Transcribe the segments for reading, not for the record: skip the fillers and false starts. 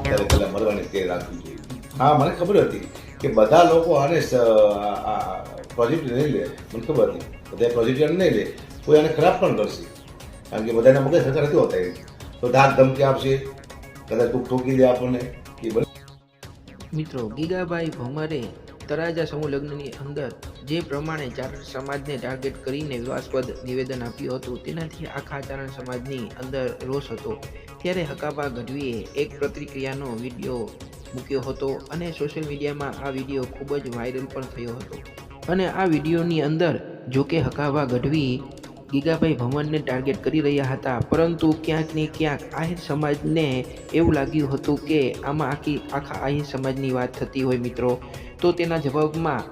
ત્યારે પહેલા મરવાની તે રાખવી જોઈએ. હા, મને ખબર હતી કે બધા લોકો આને પોઝિટિવ નહીં લે. મને ખબર હતી બધા પોઝિટિવ નહીં લે, કોઈ આને ખરાબ પણ કરશે, કારણ કે બધાના મગજ સરખા નથી હોતા. તો ધાક ધમકી આપશે, કદાચ કોઈ ઠોકી દે આપણને. મિત્રો, ગીગાભાઈ ભમરે તળાજા સમૂહ લગ્નની અંદર જે પ્રમાણે ચારણ સમાજને ટાર્ગેટ કરીને વિવાદાસ્પદ નિવેદન આપ્યું હતું, તેનાથી આખા ચારણ સમાજની અંદર રોષ હતો. ત્યારે હકાભા ગઢવીએ એક પ્રતિક્રિયાનો વિડીયો મૂક્યો હતો અને સોશિયલ મીડિયામાં આ વિડીયો ખૂબ જ વાયરલ પણ થયો હતો. અને આ વિડીયોની અંદર જોકે હકાભા ગઢવી ગીગાભાઈ ભમરને ટાર્ગેટ કરી રહ્યા હતા, પરંતુ ક્યાંક ને ક્યાંક આહિર સમાજને એવું લાગ્યું હતું કે આમાં આખા આહિર સમાજની વાત થતી હોય મિત્રો. તો તેના જવાબમાં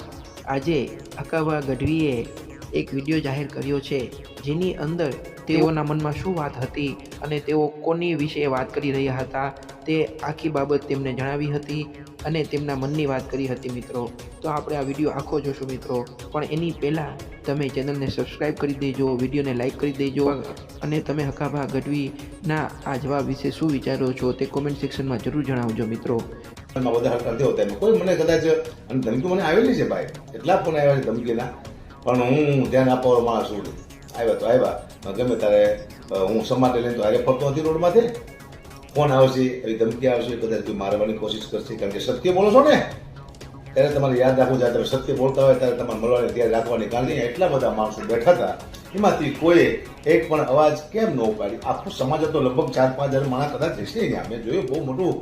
આજે હકાભા ગઢવીએ એક વિડીયો જાહેર કર્યો છે, જેની અંદર તેઓના મનમાં શું વાત હતી અને તેઓ કોની વિશે વાત કરી રહ્યા હતા તે આખી બાબત તેમને જણાવી હતી અને તેમના મનની વાત કરી હતી મિત્રો. તો આપણે આ વિડીયો આખો જોશું મિત્રો, પણ એની પહેલાં તમે ચેનલને સબસ્ક્રાઈબ કરી દેજો, વિડીયોને લાઇક કરી દેજો અને તમે હકાભા ગઢવીના આ જવાબ વિશે શું વિચારો છો તે કોમેન્ટ સેક્શનમાં જરૂર જણાવજો મિત્રો. કોઈ મને કદાચ ધમકી મને આવેલી છે ભાઈ, એટલા પણ આવ્યા છે ધમકીના, પણ હું ધ્યાન આપવા માણસ છું. આવ્યા તો આવ્યા, ગમે ત્યારે હું સમાટે લઈને તો હારે ફરતો નથી રોડમાંથી. ફોન આવશે, એવી ધમકી આવશે, કદાચ કોઈ મારવાની કોશિશ કરશે, કારણ કે સત્ય બોલો છો ને ત્યારે તમારે યાદ રાખવું જાય. તમે સત્ય બોલતા હોય ત્યારે તમારે મળવાની તૈયાર રાખવાની, કારણ કે એટલા બધા માણસો બેઠા હતા, એમાંથી કોઈએ એક પણ અવાજ કેમ ન ઉપાડી? આખું સમાજ હતો, લગભગ 4-5 હજાર માણસ કદાચ જશે ત્યાં. મેં જોયું બહુ મોટું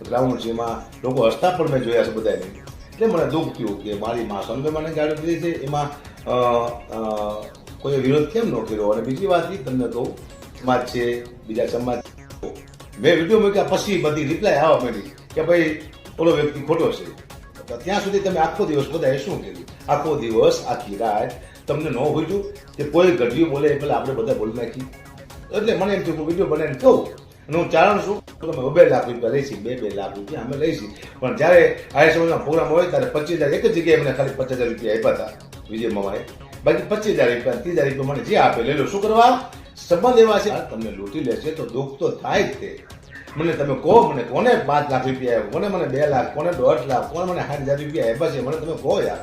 ગ્રાઉન્ડ છે, એમાં લોકો હસતા પણ મેં જોયા છે બધાને. એટલે મને દુઃખ થયું કે મારી મા સંગે મને ગાડી દીધી છે, એમાં કોઈ વિરોધ કેમ ન કર્યો? અને બીજી વાત એ તમને કહું, સમાજ છે, બીજા સમાજ, મેં વિડીયો મૂક્યા પછી બધી રિપ્લાય આવવા માંડી કે ભાઈ ઓલો વ્યક્તિ ખોટો છે. ત્યાં સુધી તમે આખો દિવસ બધાએ શું કર્યું? આખો દિવસ આખી રાત તમને ન હોઈશું કે કોઈ ગઢવી બોલે એ પેલા આપણે બધા બોલી નાખી. એટલે મને એમ થયું વિડીયો બનાવીને કહું, અને હું ચારણ છું, તમે 2 લાખ રૂપિયા લઈશી, 2 લાખ રૂપિયા અમે લઈશી. પણ જ્યારે આહિર સમાજના પ્રોગ્રામ હોય ત્યારે 25,000 એક જ જગ્યાએ મને ખાલી 50,000 રૂપિયા આપ્યા હતા વિજય મામાએ. બાકી 25,000 રૂપિયા 30,000 રૂપિયા મને જે આપે લઈ લો. શું કરવા? સંબંધ એવા છે, તમને લૂંટી લેશે તો દુઃખ તો થાય જ તે. મને તમે કહો, મને કોને 5 લાખ રૂપિયા આપ્યો, કોને મને 2 લાખ, કોને 1.5 લાખ, કોને મને 60,000 રૂપિયા આપ્યા છે? મને તમે કહો યાર.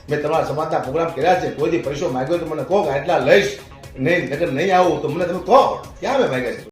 મેં તમારા સમાજના પ્રોગ્રામ કર્યા છે, કોઈ દી પૈસો માંગ્યો તો મને કહો કે આટલા લઈશ, નહીં આવું તો મને તમે કહો ક્યાં મેં માંગ્યા છે.